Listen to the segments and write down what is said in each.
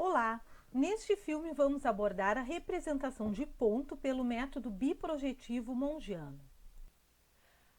Olá! Neste filme vamos abordar a representação de ponto pelo método biprojetivo mongiano.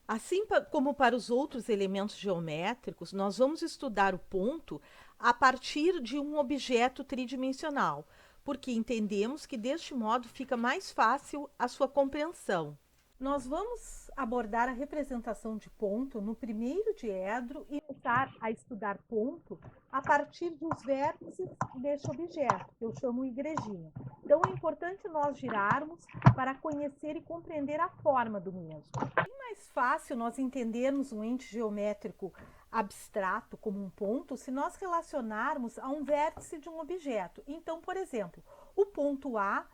Assim como para os outros elementos geométricos, nós vamos estudar o ponto a partir de um objeto tridimensional, porque entendemos que deste modo fica mais fácil a sua compreensão. Nós vamos abordar a representação de ponto no primeiro diedro e começar a estudar ponto a partir dos vértices deste objeto, que eu chamo igrejinha. Então é importante nós girarmos para conhecer e compreender a forma do mesmo. É mais fácil nós entendermos um ente geométrico abstrato como um ponto se nós relacionarmos a um vértice de um objeto. Então, por exemplo, o ponto A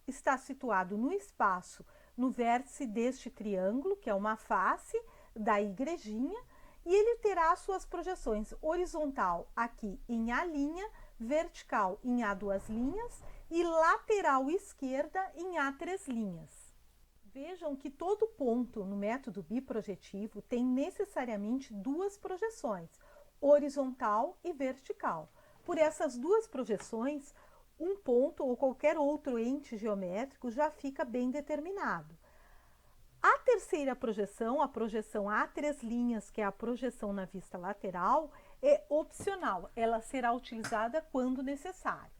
está situado no espaço no vértice deste triângulo, que é uma face da igrejinha, e ele terá suas projeções horizontal aqui em A', vertical em A2' e lateral esquerda em A3'. Vejam que todo ponto no método biprojetivo tem necessariamente duas projeções, horizontal e vertical. Por essas duas projeções, um ponto ou qualquer outro ente geométrico já fica bem determinado. A terceira projeção, a projeção A3', que é a projeção na vista lateral, é opcional. Ela será utilizada quando necessário.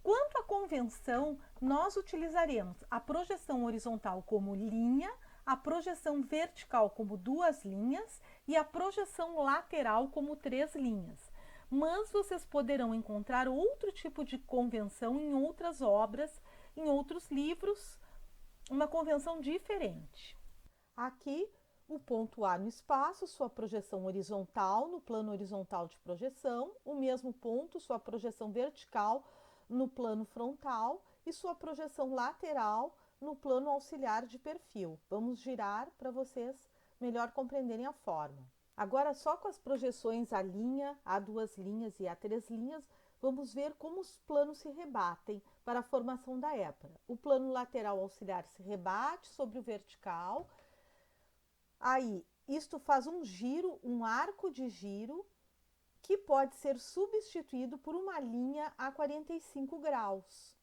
Quanto à convenção, nós utilizaremos a projeção horizontal como linha, a projeção vertical como duas linhas e a projeção lateral como três linhas. Mas vocês poderão encontrar outro tipo de convenção em outras obras, em outros livros, uma convenção diferente. Aqui, o ponto A no espaço, sua projeção horizontal no plano horizontal de projeção, o mesmo ponto, sua projeção vertical no plano frontal e sua projeção lateral no plano auxiliar de perfil. Vamos girar para vocês melhor compreenderem a forma. Agora, só com as projeções A', A2' e A3', vamos ver como os planos se rebatem para a formação da épora. O plano lateral auxiliar se rebate sobre o vertical. Aí, isto faz um giro, um arco de giro, que pode ser substituído por uma linha a 45 graus.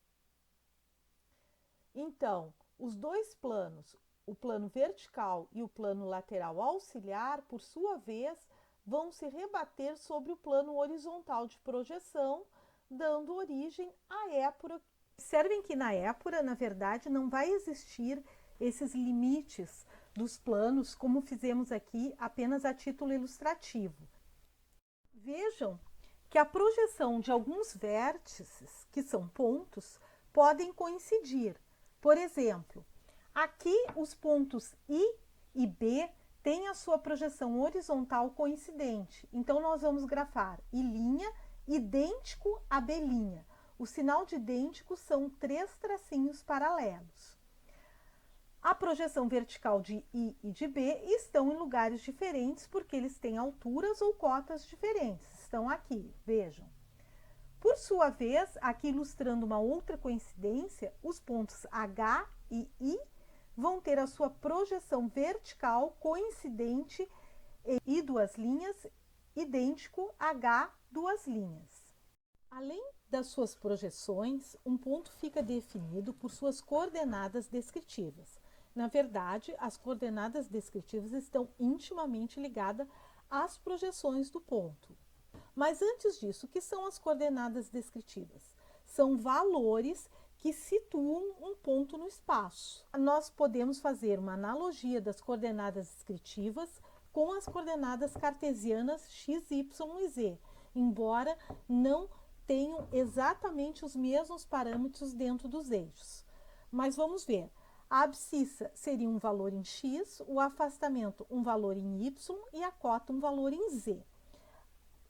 Então, os dois planos, o plano vertical e o plano lateral auxiliar, por sua vez, vão se rebater sobre o plano horizontal de projeção, dando origem à épora. Observem que na épora, na verdade, não vai existir esses limites dos planos, como fizemos aqui apenas a título ilustrativo. Vejam que a projeção de alguns vértices, que são pontos, podem coincidir. Por exemplo, aqui os pontos I e B têm a sua projeção horizontal coincidente. Então, nós vamos grafar I' idêntico a B'. O sinal de idêntico são três tracinhos paralelos. A projeção vertical de I e de B estão em lugares diferentes porque eles têm alturas ou cotas diferentes. Estão aqui, vejam. Por sua vez, aqui ilustrando uma outra coincidência, os pontos H e I vão ter a sua projeção vertical coincidente em I', idêntico a H'. Além das suas projeções, um ponto fica definido por suas coordenadas descritivas. Na verdade, as coordenadas descritivas estão intimamente ligadas às projeções do ponto. Mas antes disso, o que são as coordenadas descritivas? São valores que situam um ponto no espaço. Nós podemos fazer uma analogia das coordenadas descritivas com as coordenadas cartesianas x, y e z, embora não tenham exatamente os mesmos parâmetros dentro dos eixos. Mas vamos ver. A abscissa seria um valor em x, o afastamento um valor em y e a cota um valor em z.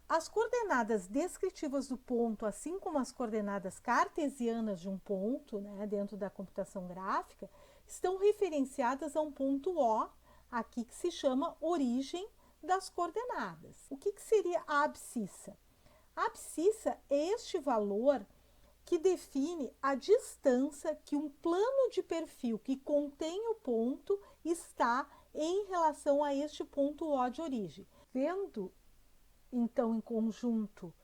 As coordenadas descritivas do ponto, assim como as coordenadas cartesianas de um ponto, dentro da computação gráfica, estão referenciadas a um ponto O, aqui que se chama origem das coordenadas. O que seria a abscissa? A abscissa é este valor que define a distância que um plano de perfil que contém o ponto está em relação a este ponto O de origem. Vendo, então, em conjunto,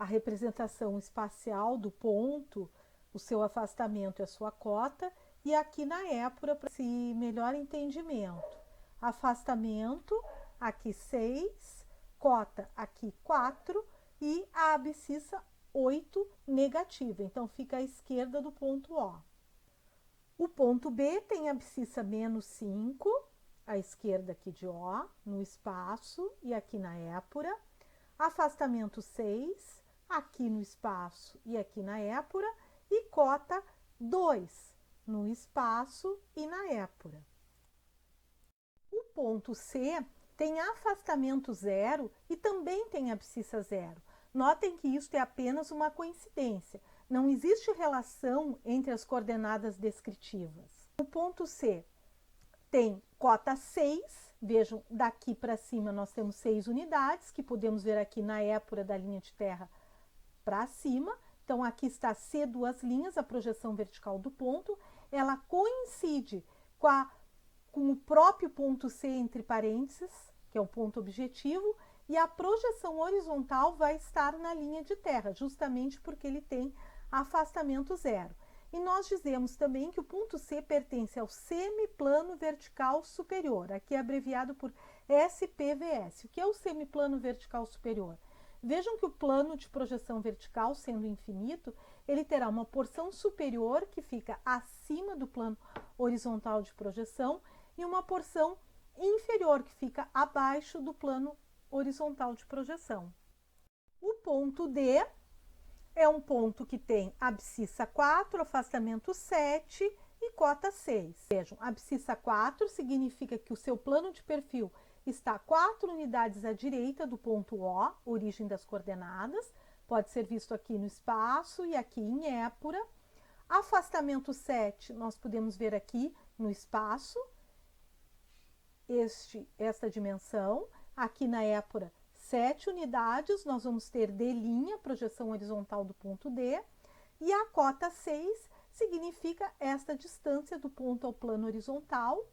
a representação espacial do ponto, o seu afastamento e a sua cota, e aqui na épura, para esse melhor entendimento. Afastamento, aqui 6, cota aqui 4 e a abscissa 8 negativa. Então, fica à esquerda do ponto O. O ponto B tem abscissa menos 5, à esquerda aqui de O, no espaço e aqui na épura. Afastamento 6, aqui no espaço e aqui na épura. E cota 2, no espaço e na épura. O ponto C tem afastamento 0 e também tem abscissa 0. Notem que isso é apenas uma coincidência. Não existe relação entre as coordenadas descritivas. O ponto C tem cota 6. Vejam, daqui para cima nós temos 6 unidades, que podemos ver aqui na épura da linha de terra para cima. Então, aqui está C, duas linhas, a projeção vertical do ponto. Ela coincide com o próprio ponto C entre parênteses, que é o ponto objetivo, e a projeção horizontal vai estar na linha de terra, justamente porque ele tem afastamento 0. E nós dizemos também que o ponto C pertence ao semiplano vertical superior, aqui é abreviado por SPVS. O que é o semiplano vertical superior? Vejam que o plano de projeção vertical, sendo infinito, ele terá uma porção superior que fica acima do plano horizontal de projeção e uma porção inferior que fica abaixo do plano horizontal de projeção. O ponto D é um ponto que tem abscissa 4, afastamento 7 e cota 6. Vejam, abscissa 4 significa que o seu plano de perfil está 4 unidades à direita do ponto O, origem das coordenadas, pode ser visto aqui no espaço e aqui em épura. Afastamento 7, nós podemos ver aqui no espaço, esta dimensão. Aqui na épura, 7 unidades, nós vamos ter D', projeção horizontal do ponto D, e a cota 6 significa esta distância do ponto ao plano horizontal,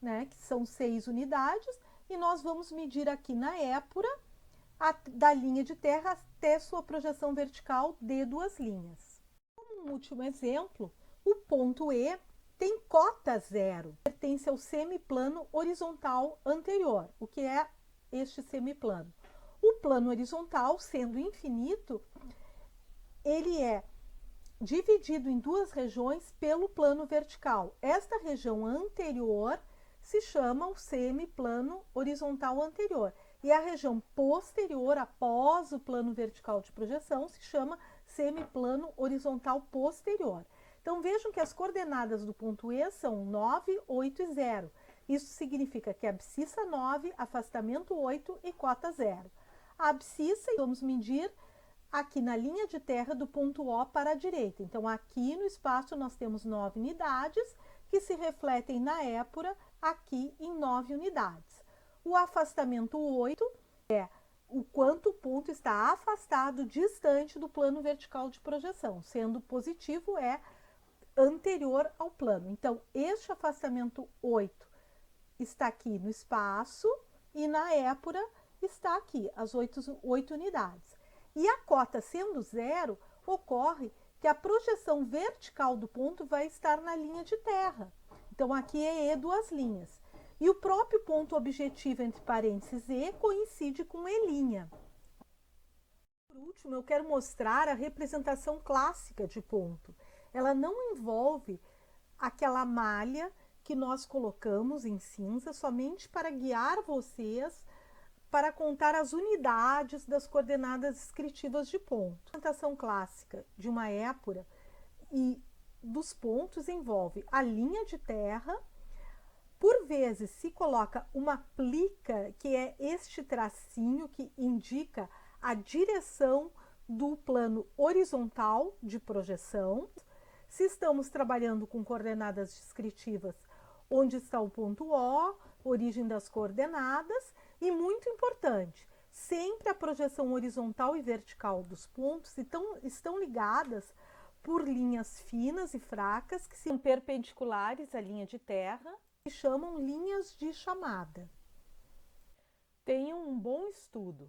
né, que são 6 unidades, e nós vamos medir aqui na épura, da linha de terra até sua projeção vertical de duas linhas. Como um último exemplo, o ponto E tem cota 0, pertence ao semiplano horizontal anterior. O que é este semiplano? O plano horizontal, sendo infinito, ele é dividido em duas regiões pelo plano vertical. Esta região anterior se chama o semiplano horizontal anterior. E a região posterior, após o plano vertical de projeção, se chama semiplano horizontal posterior. Então, vejam que as coordenadas do ponto E são 9, 8 e 0. Isso significa que abscissa 9, afastamento 8 e cota 0. A abscissa, vamos medir aqui na linha de terra do ponto O para a direita. Então, aqui no espaço nós temos 9 unidades, que se refletem na épura aqui em 9 unidades. O afastamento 8 é o quanto o ponto está afastado, distante do plano vertical de projeção, sendo positivo é anterior ao plano. Então, este afastamento 8 está aqui no espaço e na épura está aqui, as 8 unidades. E a cota sendo 0, ocorre que a projeção vertical do ponto vai estar na linha de terra. Então, aqui é E duas linhas. E o próprio ponto objetivo, entre parênteses, E, coincide com E'. Por último, eu quero mostrar a representação clássica de ponto. Ela não envolve aquela malha que nós colocamos em cinza somente para guiar vocês para contar as unidades das coordenadas descritivas de ponto. A representação clássica de uma épura e dos pontos envolve a linha de terra. Por vezes se coloca uma plica, que é este tracinho que indica a direção do plano horizontal de projeção. Se estamos trabalhando com coordenadas descritivas, onde está o ponto O, origem das coordenadas, e muito importante, sempre a projeção horizontal e vertical dos pontos estão ligadas por linhas finas e fracas, que são perpendiculares à linha de terra, e chamam linhas de chamada. Tenham um bom estudo!